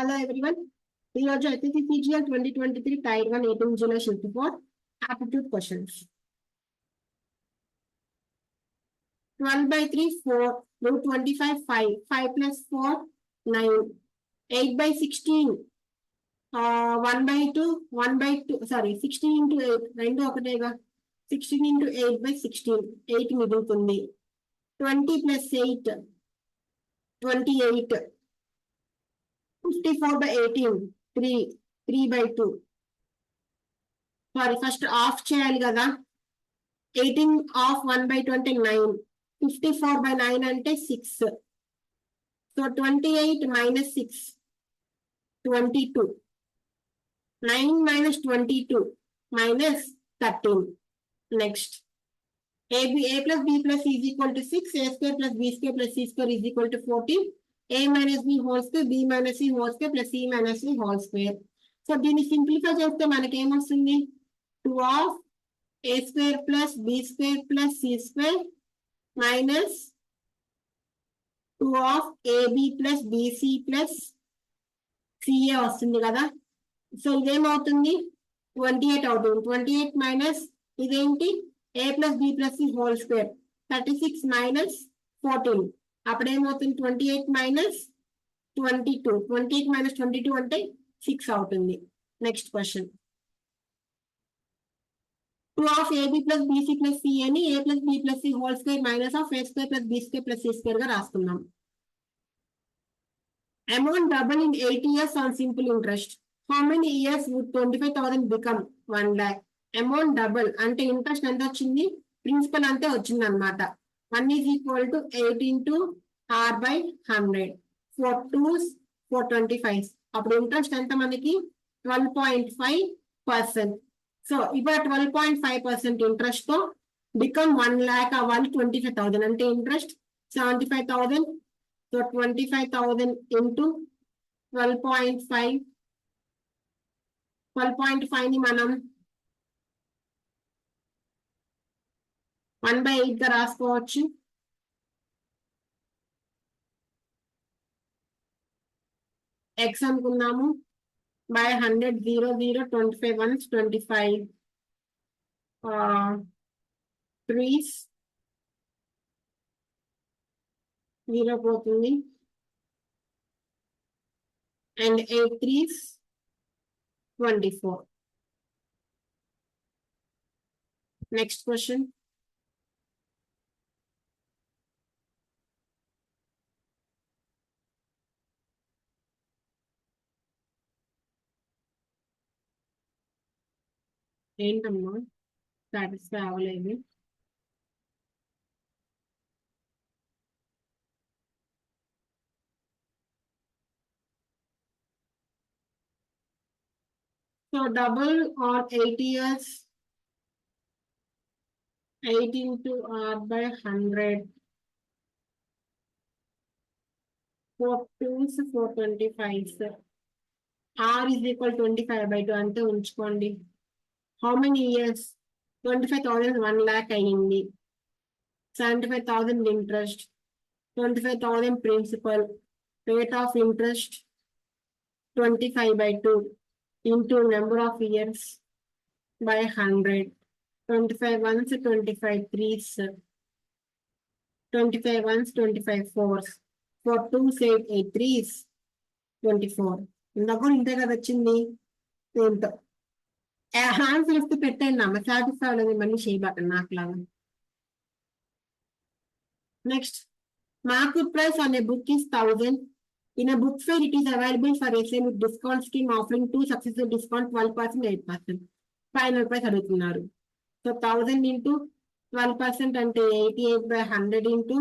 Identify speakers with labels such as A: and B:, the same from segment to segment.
A: Hello everyone. ఈ రోజు ITC CGL 2023 Tier 1 18 July Shift 4 aptitude questions. 12 by 3 4 root 25 5 5 plus 4 9 8 by 16 1 by 2 1 by 2 sorry 16 into 8 రెండు ఒకటేగా 16 into 8 by 16 8 మిగులుతుంది 20 plus 8 28 54 by 18 3 3 by 2 sorry first off చేయాలి కదా 18 off 1 by 29 54 by 9 అంటే 6 so 28 minus 6 22 9 minus 22 minus 13 next a plus b plus c is equal to 6 a square plus b square plus c square is equal to 14 a minus b whole square b minus c whole square plus c minus c whole square so దీన్ని simplify చేస్తే మనకి ఏమొస్తుంది 2 of a square plus b square plus c square minus 2 of ab plus bc plus ca వస్తుంది కదా so ఇదేమవుతుంది 28 అవుతుంది 28 minus ఇదేంటి a plus b plus c whole square 36 minus 14 అప్పుడేమవుతుంది 28 minus 22 28 minus 22 అంటే 6 అవుతుంది next question 2 of ab plus bc plus c అని a plus b plus c whole square minus of a square plus b square plus c square గా రాసుకుందాం amount double in 8 years on simple interest how many years would 25,000 become 1 lakh amount double అంటే interest ఎంత వచ్చింది principal అంతే వచ్చింది అనమాట 1 is equal to 8 into r by 100 4 2s 425 అప్పుడు interest ఎంత మనకి 12.5% సో ఇప్పుడు 12.5% ఇంట్రెస్ట్ తో బికమ్ 1 lakh అవ్వాలి 25,000 అంటే ఇంట్రెస్ట్ 75,000 సో 25,000 into 12.5 12.5 ని మనం 1/8 గా రాసుకోవచ్చు x అనుకున్నాము by 100 0 0 25 ones 25 3s 0 పోతుంది and 8 3s 24 next question ఏంటమ్మా సాటిస్ఫై అవ్వలేదు so double are 8 years 8 into r by 100 4 2s 425 r is equal 25/2 అంతే ఉంచుకోండి how many years 25,000 1 lakh అయ్యింది 75,000 interest 25,000 principal rate of interest 25/2 into number of years by 100 25 ones 25 3s 25 ones 25 4s 4 2s 8 3s 24 ఇందాక ఇంతే కదా వచ్చింది ఏంటో hands lift పెట్టండి అమ్మ సాటిస్ఫై అవ్వలేదు మళ్ళీ చేయబాకండి నాకు లాగా next market price on a book is 1000 in a book fair it is available for sale with discount scheme offering 2 successive discount 12% 8% final price అడుగుతున్నారు సో 1000 into 12% అంటే 88/100 into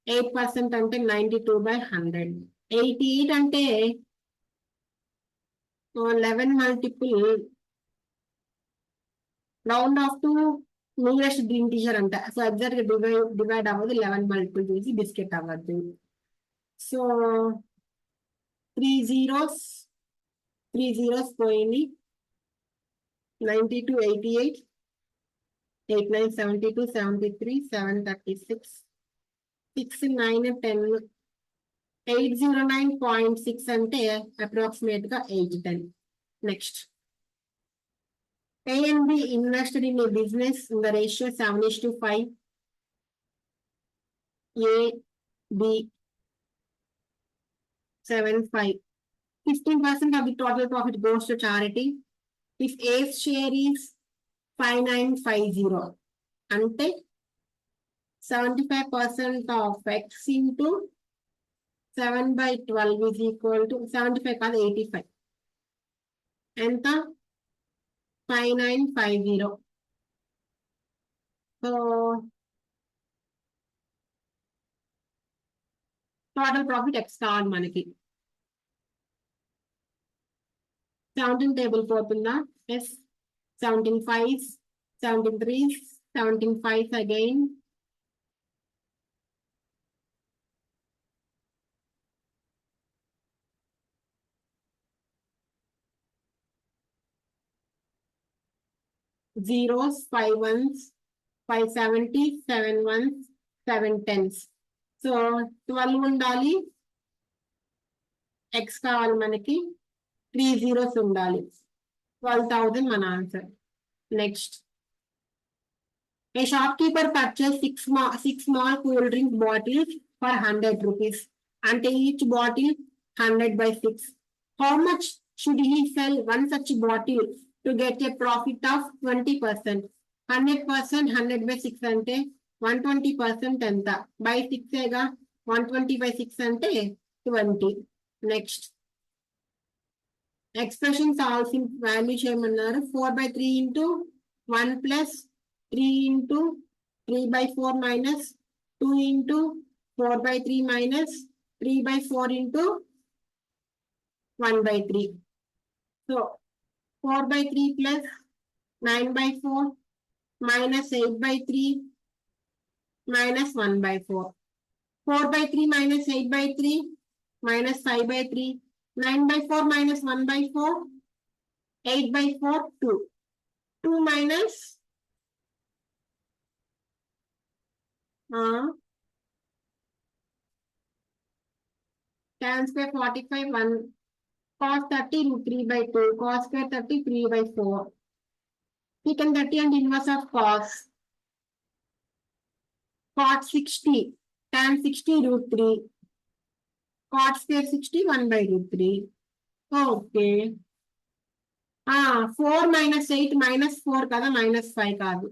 A: 8% అంటే 92/100 88 అంటే 11 multiple round off to nearest integer అంట so exact గా divide అవ్వదు 11 multiple చేసి biscuit అవ్వద్దు so 3 zeros పోయింది 92 88 89 72 73 736 6 9 10 809.6 అంటే అప్రాక్సిమేట్ గా 810. Next, A and B invested in a business in the ratio 7:5. A, B, 7:5. 15% of the total profit goes to charity. If A's share is 5950, ante 75% of X into 7/12 is equal to 75 కాదు 85. ఎంత 5950. So total profit X కావాలి మనకి. 17 table పోతుందా? Yes. 17 5s, 17 3s, 17 5s again. Zeros, 5 1s, 5 70s, 7 1s, 7 10s. So 12 ఉండాలి. X కావాలి మనకి. 3 zeros ఉండాలి. 12,000 మన answer. Next, a shopkeeper purchased six small cool drink bottles for 100 rupees. And each bottle 100/6. How much should he sell one such bottle to get a profit of 20%? 100% 100/6 అంటే 120% ఎంత? by 6 ఏగా. 120/6 అంటే 20. Next, expressions ఆల్సిన value చేయమన్నారు. 4/3 into 1 plus 3 into 3/4 minus 2 into 4/3 minus 3/4 into 1/3. So 4/3 plus 9/4 minus 8/3 minus 1/4. 4/3 minus 8/3 minus 5/3. 9/4 minus 1/4. 8/4 2. 2 minus tan square 45 1. Cos 30 √3/2. Cos square 30 3/4. Secant 30 and inverse of cos. Cot 60 tan 60 √3. Cot square 60 1/√3. Okay. 4 minus 8 minus 4 కదా, -5 కాదు.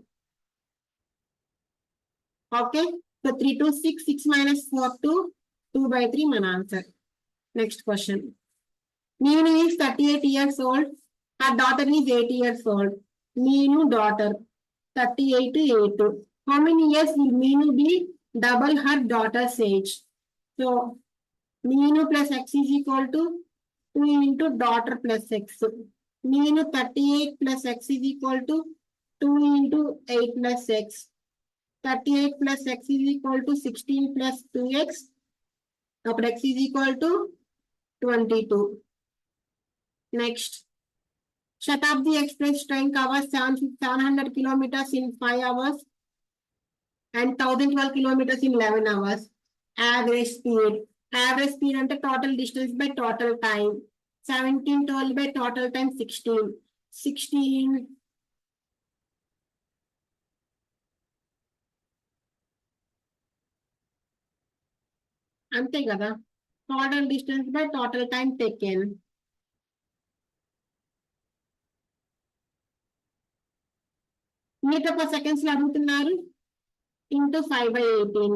A: Okay. So 3 2 6 6 minus 4 2 2/3 మన answer. Next question. Meenu is 38 years old. Her daughter is 8 years old. Meenu daughter 38 8. How many years will Meenu be double her daughter's age? So Meenu plus X is equal to 2 into daughter plus X. Meenu 38 plus X is equal to 2 into 8 plus X. 38 plus X is equal to 16 plus 2X. Now X is equal to 22. Next, Shatabdi Express train covers 700 kilometers in 5 hours and 1012 kilometers in 11 hours. Average speed. Average speed అంటే total distance by total time. 1712 by total time 16. 16 అంతే కదా. Total distance by total time taken. Metre per seconds లో అడుగుతున్నారు. Into 5/18.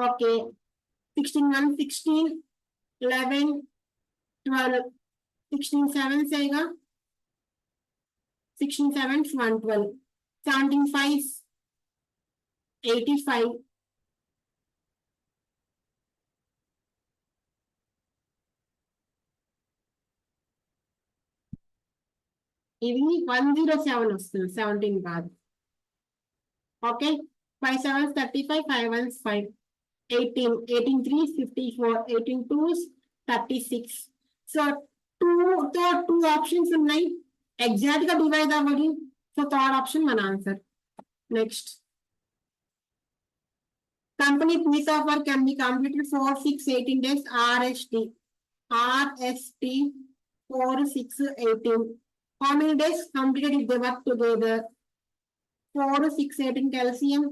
A: Okay. 16 1 16 11 12 16 7s ఏగా. 16 7s 112. 17 5s 85. ఇది 107 వస్తుంది, 17 కాదు. Okay. 5 7s 35, 5 1s 5. 18 18 3s 54. 18 2s 36. So 2 options ఉన్నాయి. ఎగ్జాక్ట్ గా డివైడ్ అవ్వదు. సో థర్డ్ ఆప్షన్ మన answer. Next, Complete piece of work can be completed 4, 6, 18 days. RST 4, 6, 18. How many days completed if they work together? 4, 6, 18 calcium.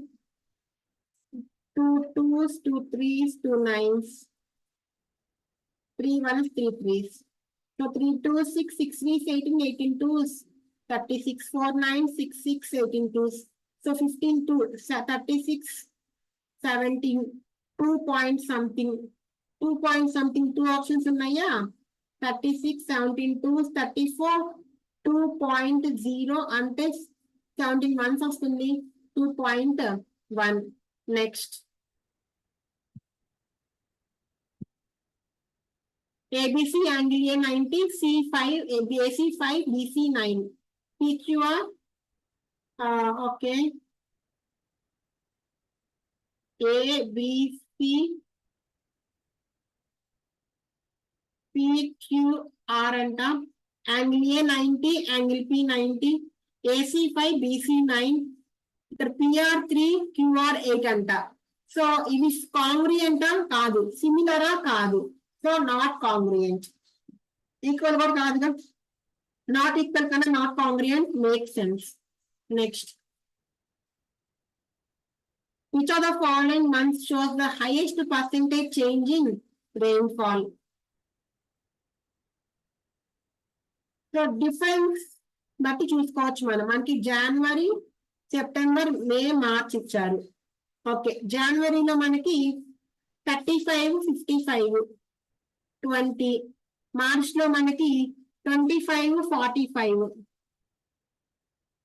A: 2 2s, 2 3s, 2 9s. 3 1s, 3 3s. So 3 2 6, 6 3s, 18, 18 2s. 36, 4 9, 6 6, 18 2s. So 15 2, 36, 17, 2 point something. 2 point something, 2 options ఉన్నాయా? 36, 17 2s, 34, 2.0 అంటే 17 ones వస్తుంది. 2.1. Next ABC angle A 90, C5, AC 5, BC 9. PQR, okay. ABC, PQR అంట. Angle A 90, angle P 90, AC 5, BC 9. ఇక్కడ PR 3, QR 8 అంట. So ఇవి congruent కాదు, సిమిలరా కాదు. So not congruent. Equal కూడా కాదుగా. నాట్ ఈక్వల్ కన్నా not congruent make sense. Next, which of the following months shows the highest percentage change in rainfall? So difference బట్టి చూసుకోవచ్చు మనం. మనకి జనవరి, సెప్టెంబర్, మే, మార్చ్ ఇచ్చారు. ఓకే, జనవరిలో మనకి 35, 55, 20. మార్చ్ లో మనకి 25, 45.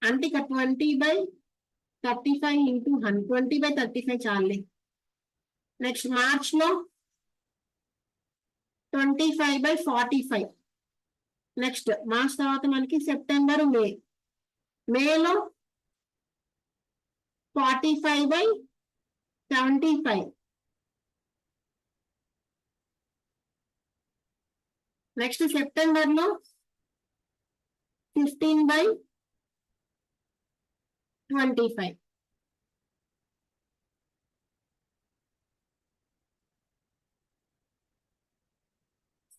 A: అంటే ఇక 20/35 ఇంటూ 20/35 చాలే. నెక్స్ట్ మార్చ్ లో 25/45. నెక్స్ట్ మార్చ్ తర్వాత మనకి సెప్టెంబర్, మే. మేలో 45/75. నెక్స్ట్ సెప్టెంబర్ లో 15/25.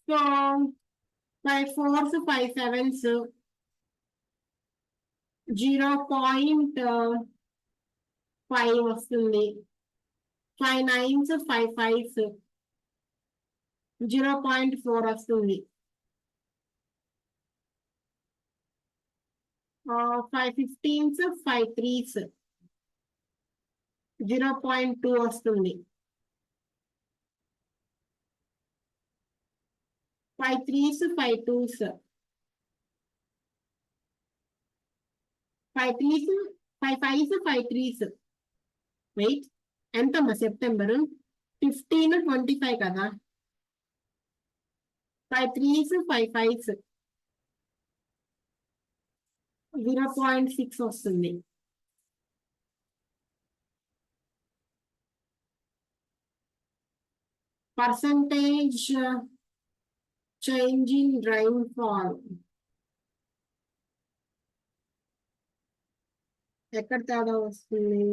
A: సో 5 4s, 5 7s, 0.5 వస్తుంది. 5 9s, 5 5s, 0.4 వస్తుంది. 5 15s, 5 3s, 0.2 వస్తుంది. 5 3s, 5 2s, 5 3s, 5 5s, 5 3s. Wait, ఎంతమ్మా సెప్టెంబర్? 15, 25 కదా. 5 3s, 5 5s, 0.6 వస్తుంది. పర్సంటేజ్ చేంజ్ ఇన్ రైన్ఫాల్ ఎక్కడ తేడా వస్తుంది?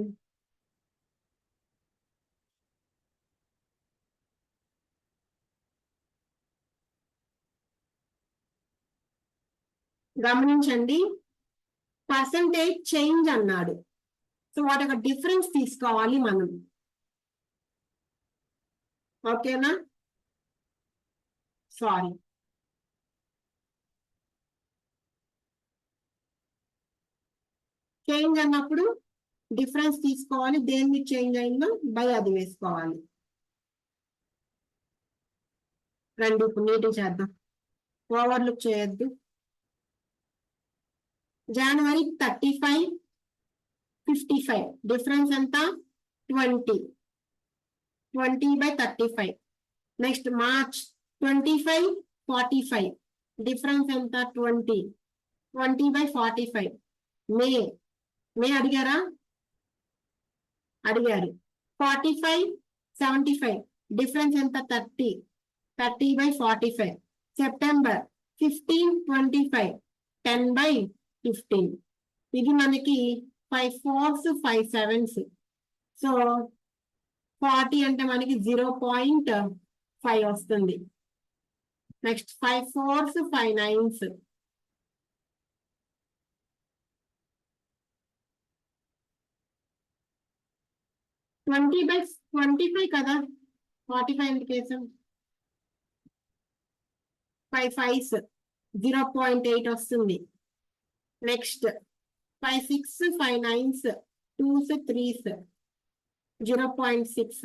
A: గమనించండి, పర్సంటేజ్ చేంజ్ అన్నాడు. సో వాటి ఒక డిఫరెన్స్ తీసుకోవాలి మనం. ఓకేనా? సారీ, చేంజ్ అన్నప్పుడు డిఫరెన్స్ తీసుకోవాలి. దేని చేంజ్ అయిందో బై అది వేసుకోవాలి. రండి ఇప్పుడు నీట్ చేద్దాం, ఓవర్లుక్ చేయొద్దు. జనవరి 35, 55. డిఫరెన్స్ ఎంత? 20. 20/35. Next March 25, 45. డిఫరెన్స్ ఎంత? 20. 20/45. మే అడిగారా? అడిగారు. 45, 75. డిఫరెన్స్ ఎంత? 30. 30/45. సెప్టెంబర్ 15, 25. 10/15. ఇది మనకి 5 4s, 5 7s. సో 40 అంటే మనకి 0.5 వస్తుంది. Next 5 4s 5 9s. 20/25 కదా, 45 ఎందుకేసాం. 5 5s 0.8 వస్తుంది. Next 5 6 5 9s 2s 3s 0.6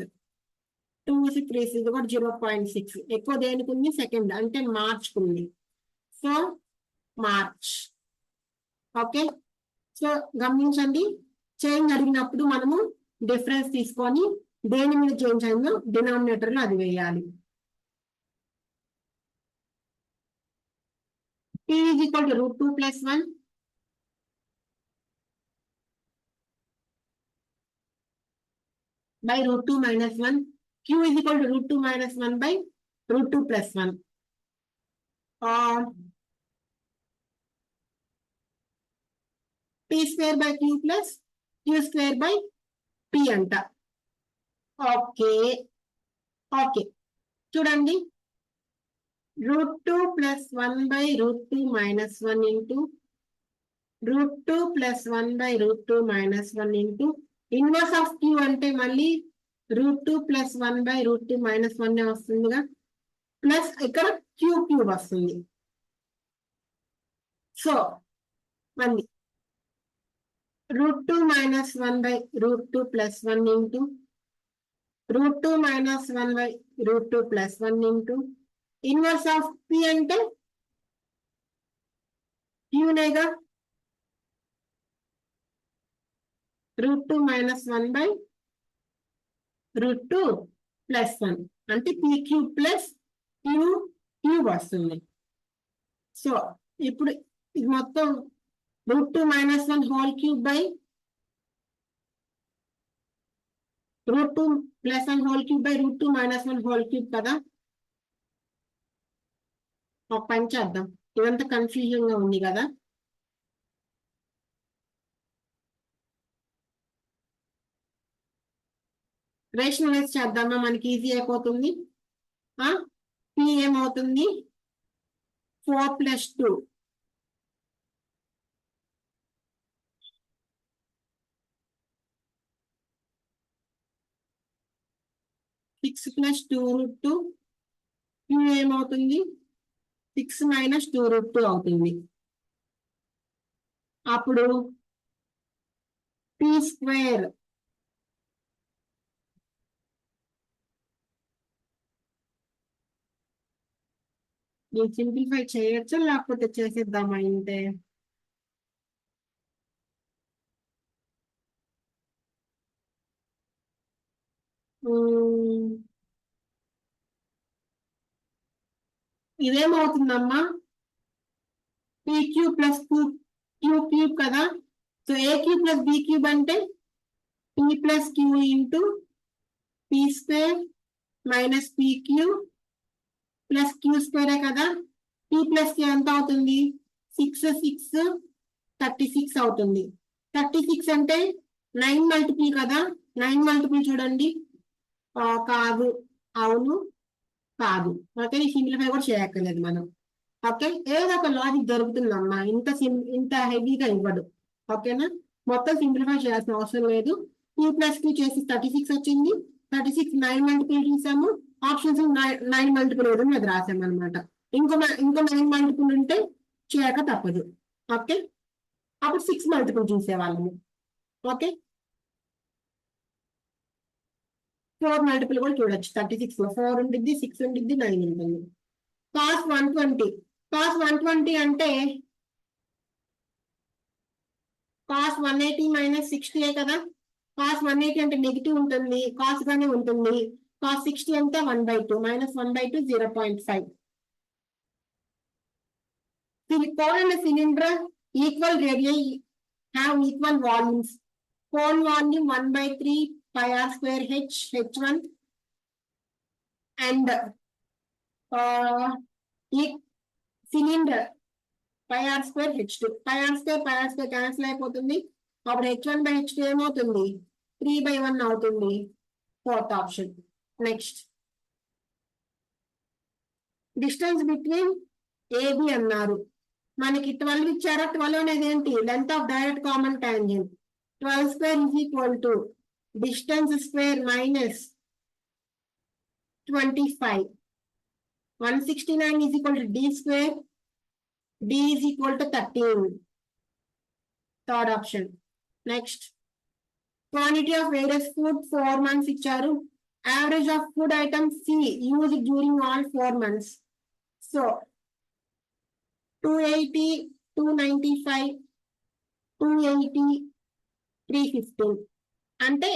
A: 2s 3s ఇది కూడా 0.6. ఎక్కువ దేనికి ఉంది, సెకండ్ అంటే మార్చ్ ఉంది. So March. ఓకే, సో గమనించండి, చేంజ్ అడిగినప్పుడు మనము డిఫరెన్స్ తీసుకొని దేని మీద చేంజ్ అయిందో డినామినేటర్ లో అది వేయాలి. P is equal to √2 plus 1 by √2 minus 1. Q is equal to √2 minus 1 by √2 plus 1. P square by Q plus Q square by P అంట. ఓకే ఓకే, చూడండి, √2 plus 1 by √2 minus 1 into √2 plus 1 by √2 minus 1 into inverse of Q అంటే మళ్ళీ √2 plus 1 by √2 minus 1 వస్తుందిగా, plus ఇక్కడ cube వస్తుంది. So మళ్ళీ √2 minus 1 by √2 plus 1 into √2 minus 1 by √2 plus 1 into inverse of P అంటే క్యూనేగా, √2 minus 1 by √2 plus 1 అంటే P cube plus cube వస్తుంది. So ఇప్పుడు ఇది మొత్తం √2 minus 1 whole cube by √2 plus 1 whole cube by √2 minus 1 whole cube కదా. ఒక పని చేద్దాం, ఇదంతా కన్ఫ్యూజన్ గా ఉంది కదా. రేషనలైజ్ చేద్దామా, మనకి ఈజీ అయిపోతుంది. P ఏమవుతుంది, 4 plus 2 6 plus 2√2. Q ఏమవుతుంది, 6 minus 2√2 అవుతుంది. అప్పుడు P స్క్వేర్ నేను సింప్లిఫై చేయొచ్చు, లేకపోతే చేసేద్దామా అంటే ఇదేమవుతుందమ్మా, P క్యూబ్ ప్లస్ క్యూబ్ కదా. So A cube plus B cube అంటే P plus Q into P square minus P cube plus Q స్క్వేరే కదా. P ప్లస్ Q ఎంత అవుతుంది, 6 6 36 అవుతుంది. 36 అంటే 9 మల్టిపుల్ కదా, 9 మల్టిపుల్ చూడండి. కాదు, అవును, కాదు. ఓకే, సింప్లిఫై కూడా చేయక్కర్లేదు మనం. ఓకే, ఏదో ఒక లాజిక్ దొరుకుతుందమ్మా, ఇంత హెవీగా ఇవ్వడు. ఓకేనా, మొత్తం సింప్లిఫై చేయాల్సిన అవసరం లేదు. P ప్లస్ Q చేసి 36 వచ్చింది. 36 9 మల్టిపుల్ చూసాము, ఆప్షన్స్ 9 మల్టిపుల్ ఏదో అది రాసాము అనమాట. ఇంకో 9 మల్టిపుల్ ఉంటే చేయక తప్పదు. ఓకే, అప్పుడు 6 మల్టిపుల్ చూసేవాళ్ళము. ఓకే, 4 మల్టిపుల్ కూడా చూడొచ్చు. 36 లో 4 ఉంటుంది, 6 ఉంటుంది, 9 ఉంటుంది. cos 120 అంటే cos 180 మైనస్ 60 కదా. cos 180 అంటే నెగిటివ్ ఉంటుంది, కాస్ గానే ఉంటుంది. cos 60 అంటే 1/2 minus 1/2 0.5. cone and cylinder equal radii have equal volumes. Cone volume 1/3 pi r square h1 and cylinder pi r square h2. pi r square cancel అయిపోతుంది. అప్పుడు h1 by h2 ఏమవుతుంది, 3/1 అవుతుంది. Fourth option. Next distance between A B అన్నారు. మనకి 12 ఇచ్చారా, 12 అనేది ఏంటి, length of direct common tangent. 12 square is equal to distance square minus 25. 169 is equal to d square. D is equal to 13. Third option. Next. Quantity of various food 4 months ఇచ్చారు. Average of food items C used during all 4 months. So 280, 295, 280, 315. అంటే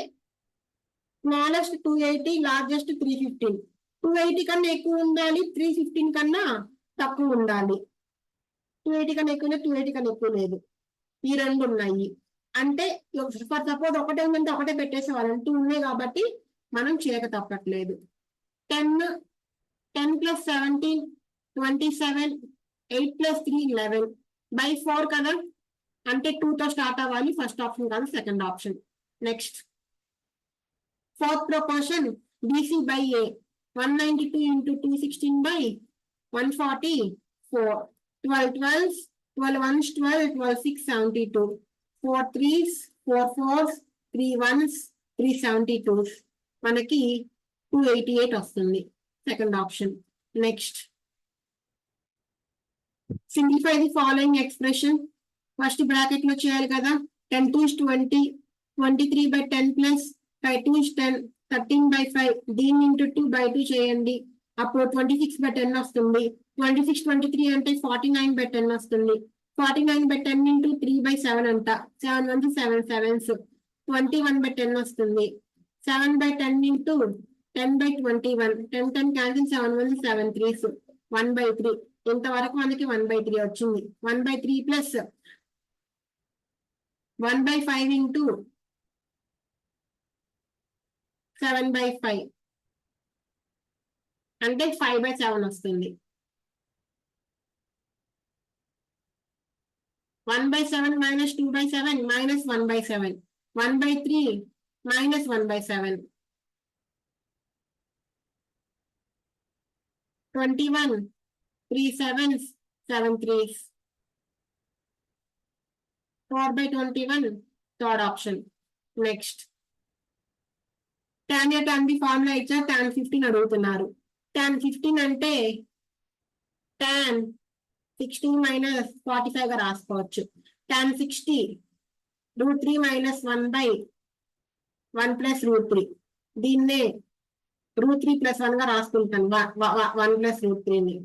A: smallest 280, largest 315. 280 కన్నా ఎక్కువ ఉండాలి, 315 కన్నా తక్కువ ఉండాలి. 280 కన్నా ఎక్కువ, 280 కన్నా ఎక్కువ లేదు. ఈ రెండు ఉన్నాయి. అంటే ఫర్ సపోజ్ ఒకటే ఉందంటే ఒకటే పెట్టేసేవాళ్ళం, 2 ఉన్నాయి కాబట్టి మనం చేయక తప్పట్లేదు. 10 + 17 27, 8 + 3 11 by 4 కదా, అంటే 2తో స్టార్ట్ అవ్వాలి. ఫస్ట్ ఆప్షన్ కాదు, second option. Next fourth proportion BC by A. 192 into 216 by 144. 12 12s, 12 1s 12, 12 6 72. 4 3s, 4 4s, 3 1s, 3 72s. మనకి 288 వస్తుంది, second option. Next simplify the following expression. First bracket లో చేయాలి కదా. 10 2 is 20, 23 by 10 plus 5 2 is 10, 13 by 5. దీన్ని into 2 by 2 చేయండి, అప్పుడు 26 by 10 వస్తుంది. 26 23 అంటే 49 by 10 వస్తుంది. 49 by 10 into 3 by 7 అంట. 7 1 7 7s, 21 by 10 వస్తుంది. 7 by 10 into 10 by 21, 10 10 cancel, 7 1 7 3s, 1 by 3. ఇంతవరకు మనకి 1 by 3 వచ్చింది. 1 by 3 plus 1 by 5 into 7 by 5 అంటే 5 by 7 వస్తుంది. 1 by 7 minus 2 by 7 minus 1 by 7. 1 by 3 minus 1 by 7. 21, 3 7s, 7 3s. 4 by 21, third option. Next. Tan A tan B formula ఇచ్చారు, tan 15 అడుగుతున్నారు. tan 15 అంటే tan 16 minus 45 గా రాసుకోవచ్చు. tan 60 √3 minus 1 by 1 plus √3. దీన్నే √3 plus 1 గా రాసుకుంటాను, 1 plus √3ని.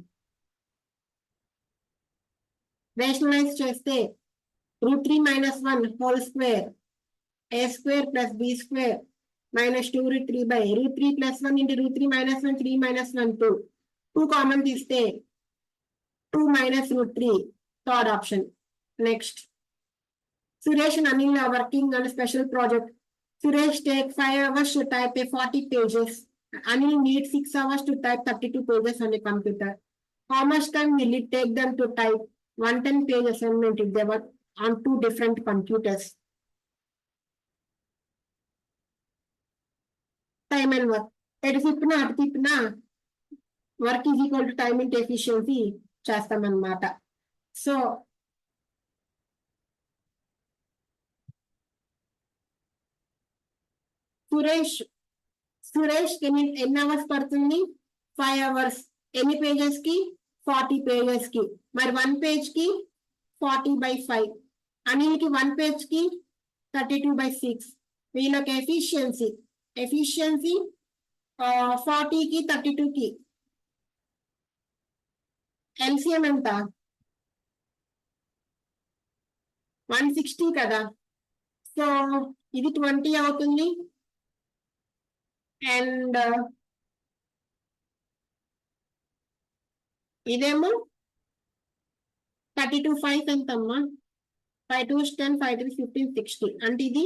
A: రేషనలైజ్ చేస్తే √3 minus 1 whole square, a square plus b square minus 2 √3 by √3 plus 1 into √3 minus 1, 3 minus 1 2. 2 common తీస్తే 2 minus √3, third option. Next. Suresh and Anil are working on a special project. Suresh take 5 hours to type a 40 pages. Anil needs 6 hours to type 32 pages on a computer. How much time will it take them to type 110-page assignment if they work on 2 different computers? Time and work. ఎటు తిప్పినా అటు తిప్పినా work is equal to time into efficiency చేస్తామన్నమాట. So Suresh ఎన్ని hours పడుతుంది, 5 hours. ఎన్ని pages కి, 40 pages కి. మరి 1 page కి 40 by 5. అనిల్కి 1 page కి 32 by 6. వీళ్ళకి ఎఫిషియన్సీ 40 కి 32 కి ఎల్సిఎం ఎంత, 160 కదా. సో ఇది 20 అవుతుంది. అండ్ ఇదేమో 32 5 ఎంతమ్మా, 5 2 10, 5 3 15, 60. అంటే ఇది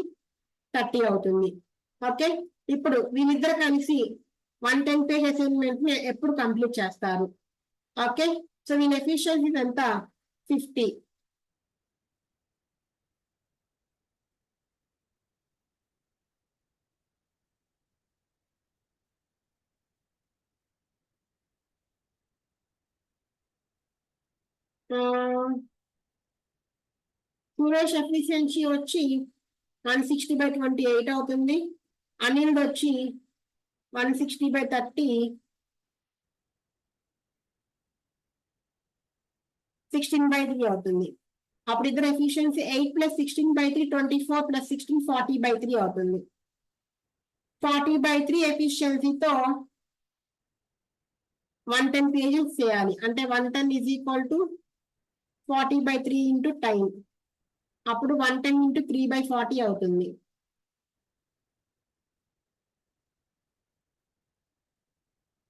A: 30 అవుతుంది. ఓకే, ఇప్పుడు వీళ్ళిద్దరు కలిసి 110-page అసైన్మెంట్ ని ఎప్పుడు కంప్లీట్ చేస్తారు? ఓకే, సో వీళ్ళ ఎఫిషియన్సీ ఎంత, 50. సురేష్ ఎఫిషియన్సీ వచ్చి 160/28 అవుతుంది. అనిల్ వచ్చి 160/30 16/3 అవుతుంది. అప్పుడు ఇద్దరు ఎఫిషియన్సీ 8 + 16/3 24 + 16 40/3 అవుతుంది. 40/3 ఎఫిషియన్సీతో 110 పేజెస్ చేయాలి. అంటే 110 = 40/3 ఇంటూ టైం. అప్పుడు 110 × 3/40 అవుతుంది.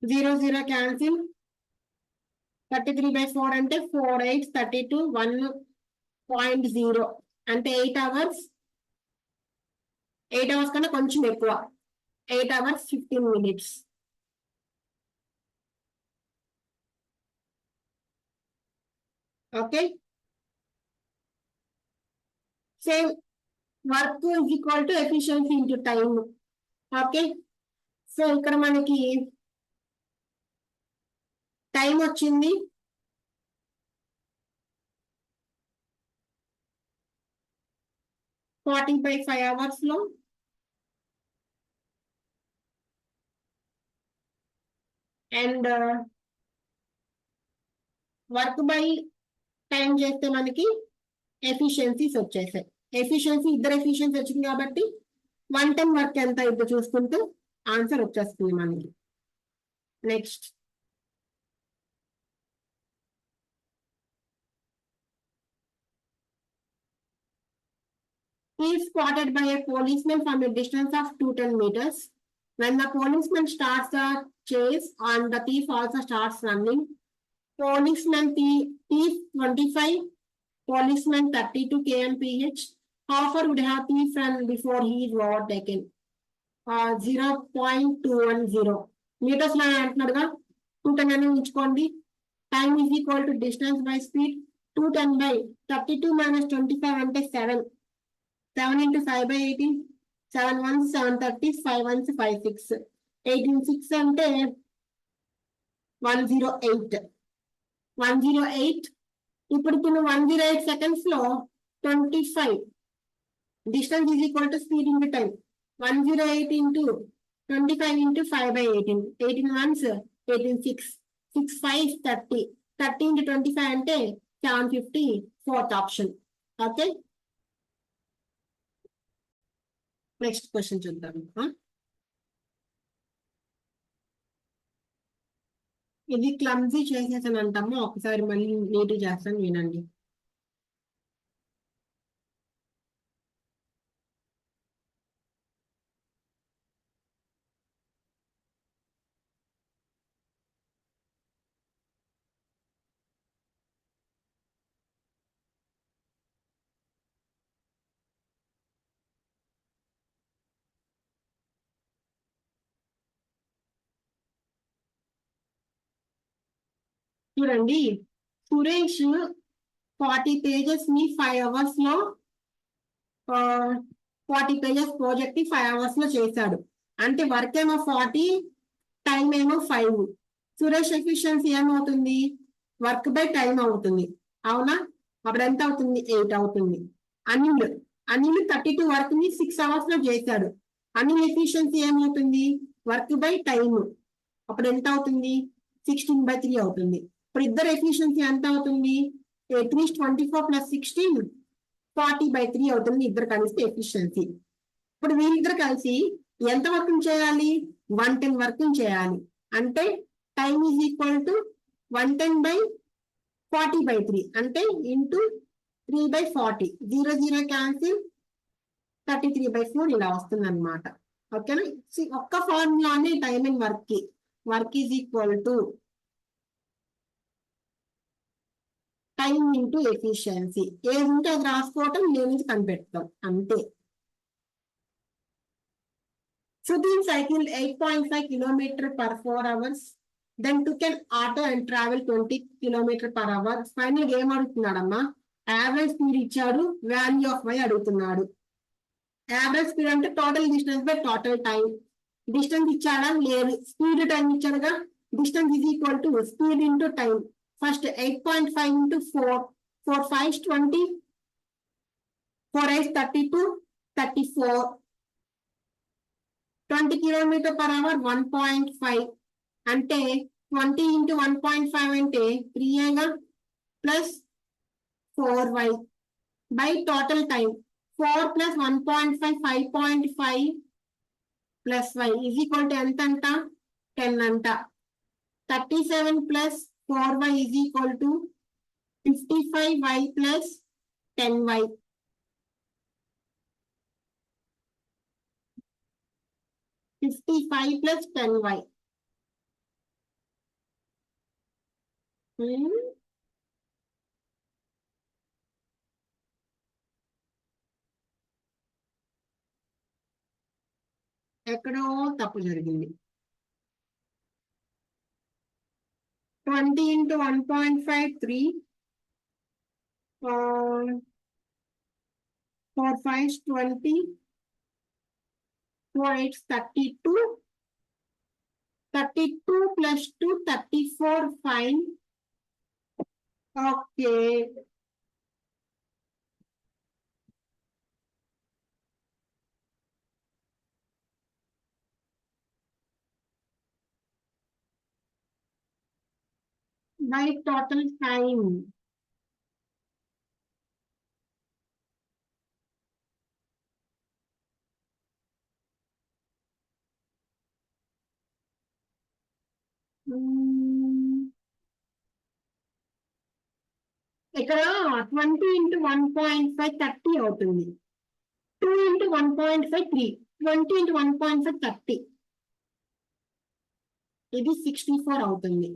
A: Zero zero cancel. 33/4 అంటే 4 8 32 1.0 అంటే 8 hours. 8 hours కన్నా కొంచెం ఎక్కువ. 8 hours 15 minutes. Okay, same work is equal to efficiency into time. Okay, so ఇక్కడ మనకి టైం వచ్చింది 40/5 hours లో. అండ్ వర్క్ బై టైం చేస్తే మనకి ఎఫిషియన్సీస్ వచ్చేసాయి. ఎఫిషియన్సీ ఇద్దరు ఎఫిషియన్సీ వచ్చింది కాబట్టి 110 వర్క్ ఎంత ఇప్పుడు చూసుకుంటూ ఆన్సర్ వచ్చేస్తుంది మనకి. Next, he is spotted by a policeman from a distance of 210 meters. When the policeman starts the chase and the thief also starts running, policeman thief 25, policeman 32 kmph. How far would have thief run before he is overtaken? 0.210 meters లో అంటున్నాడుగా 210 అని ఉంచుకోండి. Time is equal to distance by speed. 210/32 - 25 అంటే 7. 7 × 5/18 7 1s 730 5 1s 5 6 18 6 అంటే 108. 108. ఇప్పుడు 108 seconds లో 25 distance is equal to speed into time. 108 × 25 × 5/18 18 1s 18 6 6 5 30 30 × 25 అంటే 750. Fourth option. Okay, next question చూద్దాం. ఇది క్లమ్జీ చేసేసాను అంటాము, ఒకసారి మళ్ళీ నీట్ చేస్తాను వినండి. చూడండి, సురేష్ 40 pages ని 5 hours లో 40 pages ప్రాజెక్ట్ ని 5 hours లో చేశాడు. అంటే వర్క్ ఏమో 40, టైం ఏమో 5. సురేష్ ఎఫిషియన్సీ ఏమవుతుంది? వర్క్ బై టైం అవుతుంది. అవునా? అప్పుడు ఎంత అవుతుంది? 8 అవుతుంది. అనిల్ 32 వర్క్ ని 6 hours లో చేశాడు. అనిల్ ఎఫిషియన్సీ ఏమవుతుంది? Work by time. అప్పుడు ఎంత అవుతుంది? 16/3 అవుతుంది. ఇప్పుడు ఇద్దరు ఎఫిషియన్సీ ఎంత అవుతుంది? అట్లీస్ట్ 24 + 16 40/3 అవుతుంది. ఇద్దరు కలిస్తే ఎఫిషియన్సీ. ఇప్పుడు వీళ్ళిద్దరు కలిసి ఎంత వర్క్ చేయాలి? 110 వర్క్ చేయాలి. అంటే టైం ఈజ్ ఈక్వల్ టు 110/40/3 అంటే ఇంటూ 3/40. 0 0 క్యాన్సిల్. 33/4 ఇలా వస్తుంది అనమాట. ఓకేనా? ఒక్క ఫార్ములానే time and work is equal to time into efficiency. ఏది ఉంటే అది రాసుకోవటం, లేనిది కనిపెడతాం అంతే. Shruti cycled 8.5 km/4 hours, then took an auto and traveled 20 km/h. Final ఏం అడుగుతున్నాడమ్మా? యావరేజ్ స్పీడ్ ఇచ్చాడు, వాల్యూ ఆఫ్ వై అడుగుతున్నాడు. యావరేజ్ స్పీడ్ అంటే total distance by total time. Distance ఇచ్చాడా? లేదు. స్పీడ్ టైం ఇచ్చాడుగా. Distance is equal to speed into time. First 8.5 into 4. 4 5 20. 4 8 32. 34. 20 km/h 1.5 అంటే 20 into 1.5 అంటే 3 plus 4y by total time 4 plus 1.5 5.5 plus y is equal to ఎంత అంట 10 అంట 37 plus 4y is equal to 55y plus 10y. 55 plus 10y. ఎక్కడో తప్పు జరిగింది. 20 into 1.5 3. 4 5 20. 4 8 32. 32 plus 2 34 fine. Okay. By total time. ఇక్కడ 20 into 1.5 30 అవుతుంది. 2 into 1.5 3. 20 into 1.5 30. ఇది 64 అవుతుంది.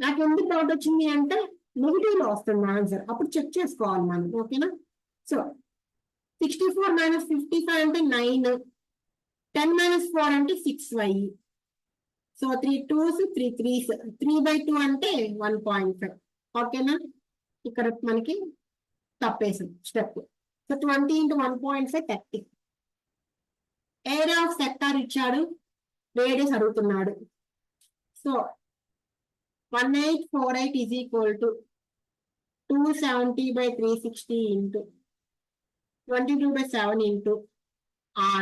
A: నాకు ఎందుకు డౌట్ వచ్చింది అంటే నెగిటివ్ లో వస్తుంది ఆన్సర్, అప్పుడు చెక్ చేసుకోవాలి మనం. ఓకేనా? సో 64 minus 55 అంటే 9. 10 minus 4 అంటే 6y. సో 3 2s 3 3s 3/2 అంటే 1.5. ఓకేనా? ఇక్కడ మనకి తప్పేసాం step. So 20 into 1.5 30. Area of sector ఇచ్చాడు, రేడియస్ అడుగుతున్నాడు. So 1848 is equal to 270 by 360 into 22 by 7 into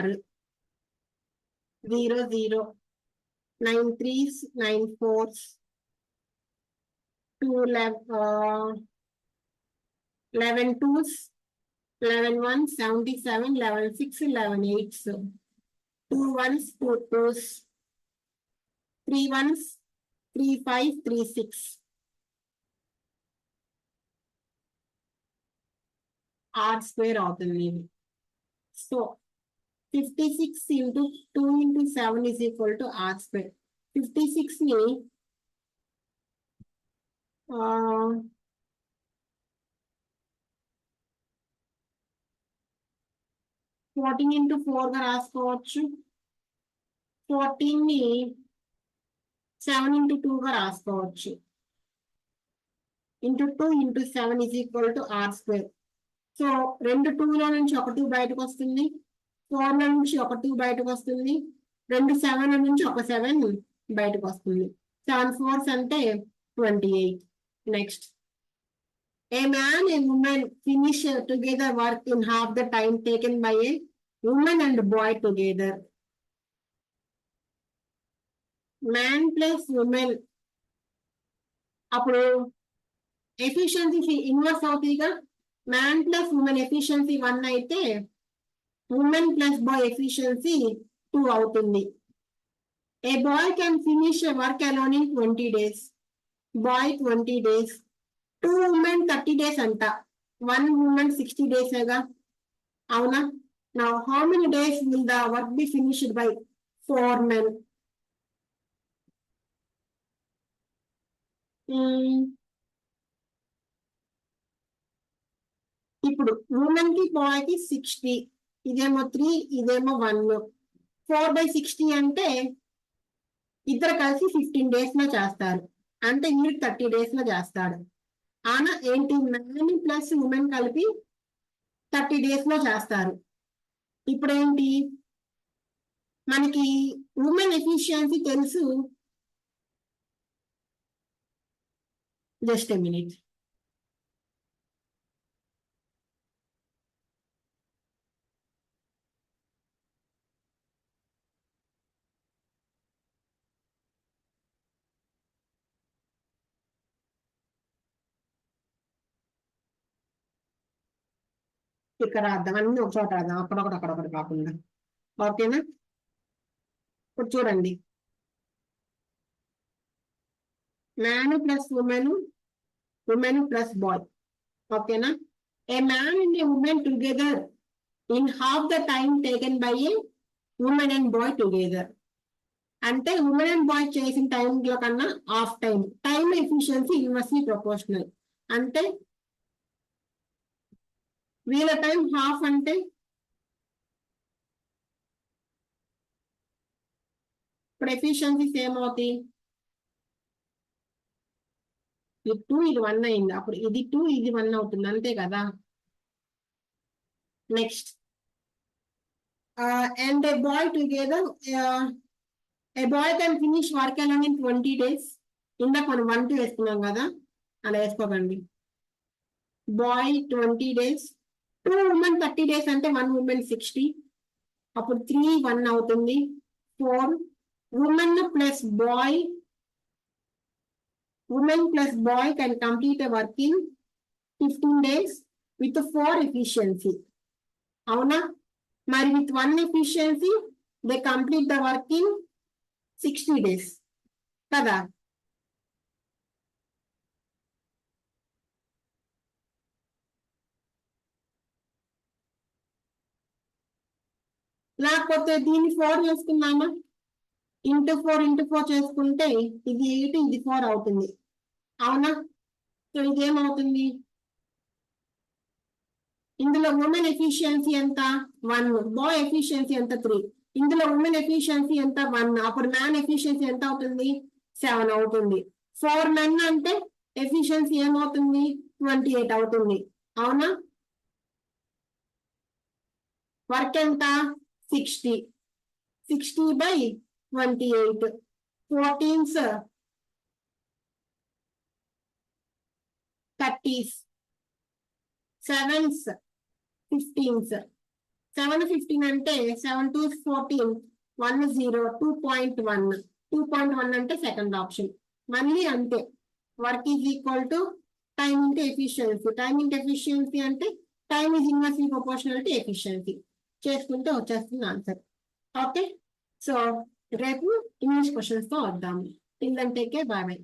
A: R. 0 0 9 3s 9 4s 2 11 2s 11 1s 77 11 6 11 8s 2 1s 2 2s 3 1s 3 5 3 6. R square అవుతుంది. So 56 into 2 into 7 is equal to R square. 56 ని 14 into 4 గా రాసుకోవచ్చు. 14 ని 7 into 2 గా రాసుకోవచ్చు. into 2 into 7 is equal to R square. So 2 2లో నుంచి ఒక 2 బయటకు వస్తుంది. 4లో నుంచి ఒక 2 బయటకు వస్తుంది. 2 7 నుంచి ఒక 7 బయటకు వస్తుంది. 7 4s అంటే 28. Next, a man and woman finish together work in half the time taken by a woman and boy together. Man plus woman అప్పుడు ఎఫిషియన్సీ ఇన్వర్స్ అవుతుందిగా. మ్యాన్ ప్లస్ ఉమెన్ ఎఫిషియన్సీ 1 అయితే ఉమెన్ ప్లస్ బాయ్ ఎఫిషియన్సీ 2 అవుతుంది. A boy can finish work alone in 20 days. Boy 20 days. 2 women 30 days అంట. 1 woman 60 days ఏగా. అవునా? Now how many days will the work be finished by 4 men? ఇప్పుడు women కి bye కి 60, ఇదేమో 3, ఇదేమో 1. 4/60 అంటే ఇద్దరు కలిసి 15 days లో చేస్తారు. అంటే వీడు 30 days లో చేస్తాడు. ఆనా ఏంటి, మ్యాన్ ప్లస్ ఉమెన్ కలిపి 30 days లో చేస్తారు. ఇప్పుడు ఏంటి, మనకి ఉమెన్ ఎఫిషియన్సీ తెలుసు, Just a minute. ఇక్కడ రాద్దాం, అన్ని ఒక చోట రాద్దాం, అక్కడొకటి కాకుండా. ఓకేనా? ఇప్పుడు చూడండి, man plus woman, woman plus boy. ఓకేనా? A man and a woman together in half the time taken by a woman and boy together. అంటే ఉమెన్ అండ్ బాయ్ చేసిన టైంలో కన్నా half time. Time efficiency inversely proportional. అంటే వీళ్ళ time half అంటే ఇప్పుడు efficiency same అవుతాయి. ఇది 2 ఇది 1 అయింది, అప్పుడు ఇది 2 ఇది 1 అవుతుంది, అంతే కదా? Next, and A boy together, A boy can finish work alone in 20 days. ఇందాక మనం 1 2 వేసుకున్నాం కదా, అలా వేసుకోకండి. బాయ్ 20 days, 2 ఉమెన్ 30 days అంటే 1 ఉమెన్ 60, అప్పుడు 3 1 అవుతుంది. 4 women plus boy, women plus boy can complete a work in 15 days with 4 efficiency. అవునా? మరి with 1 efficiency they complete the work in 60 days కదా? లేకపోతే దీన్ని 4 చేసుకున్నామా, ఇంటూ 4 చేసుకుంటే ఇది 8 ఇది 4 అవుతుంది. అవునా? సో ఇది ఏమవుతుంది, ఇందులో ఉమెన్ ఎఫిషియన్సీ ఎంత 1, బాయ్ ఎఫిషియన్సీ ఎంత 3, ఇందులో ఉమెన్ ఎఫిషియన్సీ ఎంత 1, అప్పుడు మ్యాన్ ఎఫిషియన్సీ ఎంత అవుతుంది 7 అవుతుంది. 4 మెన్ అంటే ఎఫిషియన్సీ ఏమవుతుంది 28 అవుతుంది. అవునా? వర్క్ ఎంత 60 by 28, 14s 30s, 7s 15s. 7 15 అంటే 7 2 14, 1 0, 2.1. 2.1 అంటే సెకండ్ ఆప్షన్. మళ్ళీ అంతే, work is equal to time into efficiency. Time into efficiency అంటే time is inversely proportional to efficiency. చేసుకుంటే వచ్చేస్తుంది ఆన్సర్. ఓకే, సో రేపు ఇంగ్లీష్ క్వశ్చన్స్ తో వద్దాము. Till then take care, bye by.